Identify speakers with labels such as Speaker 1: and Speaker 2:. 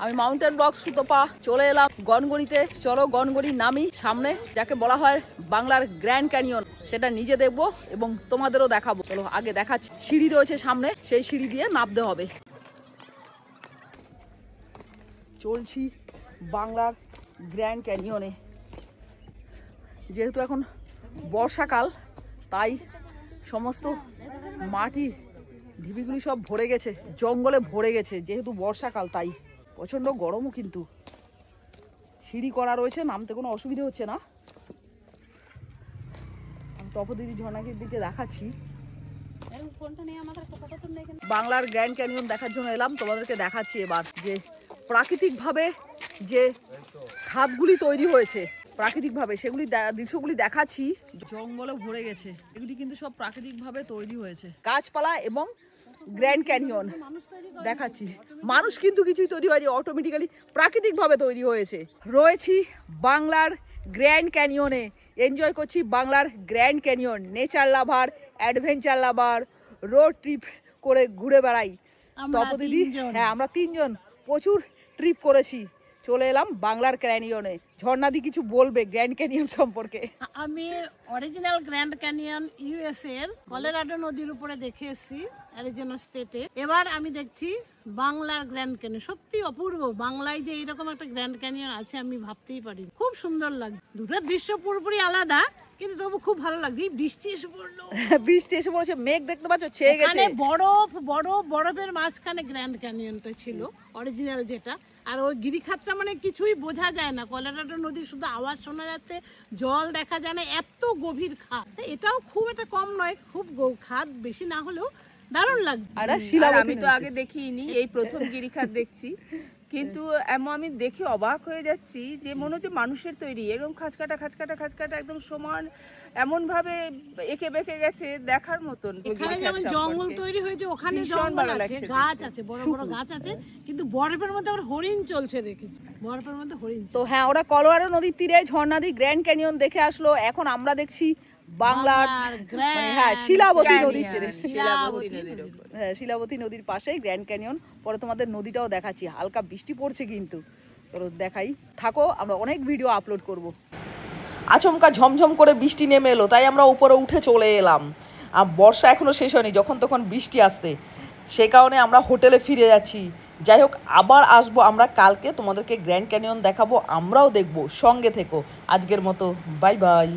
Speaker 1: আমি mountain blog Sutapa চলে এলাম গনগনিতে। চলো গনগনি নামি, সামনে যাকে বলা হয় বাংলার গ্র্যান্ড ক্যানিয়ন, সেটা নিজে দেখবো এবং তোমাদেরও দেখাবো। চলো আগে দেখাচ্ছি। সিঁড়ি রয়েছে সামনে, সেই সিঁড়ি দিয়ে নামতে হবে। চলছি বাংলার গ্র্যান্ড ক্যানিয়নে। যেহেতু এখন বর্ষাকাল, তাই সমস্ত মাটি ঢিবিগুলি সব ভরে গেছে, জঙ্গলে ভরে গেছে। যেহেতু বর্ষাকাল তাই প্রচন্ড গরমও, কিন্তু সিঁড়ি করা রয়েছে, নামতে কোনো অসুবিধা হচ্ছে না। আমি তপোদিদি ঝর্ণাকে দিকে দেখাচ্ছি। বাংলার গ্র্যান্ড ক্যানিয়ন দেখার জন্য এলাম, তোমাদেরকে দেখাচ্ছি এবার যে প্রাকৃতিকভাবে যে খাদগুলি তৈরি হয়েছে, প্রাকৃতিকভাবে সেগুলি দৃশ্যগুলি দেখাচ্ছি। জঙ্গলে ভরে গেছে, এগুলি কিন্তু সব প্রাকৃতিকভাবে তৈরি হয়েছে। গাছপালা এবং গ্র্যান্ড ক্যানিয়ন দেখাচ্ছি। মানুষ কিন্তু কিছুই তৈরি হয়নি, অটোমেটিক্যালি প্রাকৃতিকভাবে তৈরি হয়েছে। রয়েছি বাংলার গ্র্যান্ড ক্যানিয়নে, এনজয় করছি বাংলার গ্র্যান্ড ক্যানিয়ন। নেচার লাভার, অ্যাডভেঞ্চার লাভার, রোড ট্রিপ করে ঘুরে বেড়াই তপদিদি। হ্যাঁ, আমরা তিনজন প্রচুর ট্রিপ করেছি। চলে এলাম বাংলার ক্যানিয়নে। ঝর্ণাদি কিছু বলবে গ্র্যান্ড ক্যানিয়ন সম্পর্কে।
Speaker 2: আমি অরিজিনাল গ্র্যান্ড ক্যানিয়ন ইউএসএ এর কলোরাডো নদীর উপরে দেখে এসেছি, অ্যারিজোনা স্টেটে। এবার আমি দেখছি বাংলার গ্র্যান্ড ক্যানিয়ন। সত্যি অপূর্ব, বাংলায় যে এইরকম একটা গ্র্যান্ড ক্যানিয়ন আছে আমি ভাবতেই পারি। খুব সুন্দর লাগছে, দুটো দৃশ্য পুরোপুরি আলাদা, কিন্তু তবু খুব ভালো লাগছে। বৃষ্টি এসে পড়লো,
Speaker 1: বৃষ্টি এসে পড়েছে, মেঘ দেখতে পাচ্ছ ছেয়ে গেছে।
Speaker 2: বরফের মাঝখানে গ্র্যান্ড ক্যানিয়নটা ছিল অরিজিনাল যেটা। আর ওই গিরিখাতটা মানে কিছুই বোঝা যায় না, কলোরাডো নদীর শুধু আওয়াজ শোনা যাচ্ছে, জল দেখা যায় না, এত গভীর খাদ। এটাও খুব একটা কম নয়, খুব খাদ বেশি না হলেও দারুণ লাগছে।
Speaker 3: আমি তো আগে দেখিনি, এই প্রথম গিরিখাত দেখছি, কিন্তু এমন আমি দেখে অবাক হয়ে যাচ্ছি যে মনে হচ্ছে মানুষের তৈরি। এরকম খাঁচকাটা খাঁচকাটা খাঁচকাটা একদম সমান, এমন ভাবে এঁকে বেঁকে গেছে, দেখার মতন।
Speaker 2: এখানে যেমন জঙ্গল তৈরি হয়েছে, ওখানে জঙ্গল আছে, গাছ আছে, বড় বড় গাছ আছে, কিন্তু বরফের মধ্যে আবার হরিণ চলছে দেখেছি, বরফের মধ্যে হরিণ।
Speaker 1: তো হ্যাঁ, ওরা কলোরাডো নদীর তীরে ঝর্ণাদি গ্র্যান্ড ক্যানিয়ন দেখে আসলো। এখন আমরা দেখছি বাংলার শিলাবতী নদীর তীরে, শিলাবতী নদীর পাশেই গ্র্যান্ড ক্যানিয়ন। পরে তোমাদের নদীটাও দেখাচ্ছি। হালকা বৃষ্টি পড়ছে কিন্তু, তোর দেখাই থাকো, আমরা অনেক ভিডিও আপলোড করব। আচমকা ঝমঝম করে বৃষ্টি নেমে এলো, তাই আমরা উপরে উঠে চলে এলাম। আর বর্ষা এখনো শেষ হয়নি, যখন তখন বৃষ্টি আসছে, সেই কারণে আমরা হোটেলে ফিরে যাচ্ছি। যাই হোক, আবার আসবো আমরা কালকে, তোমাদেরকে গ্র্যান্ড ক্যানিয়ন দেখাবো, আমরাও দেখবো। সঙ্গে থেকো। আজকের মতো বাই বাই।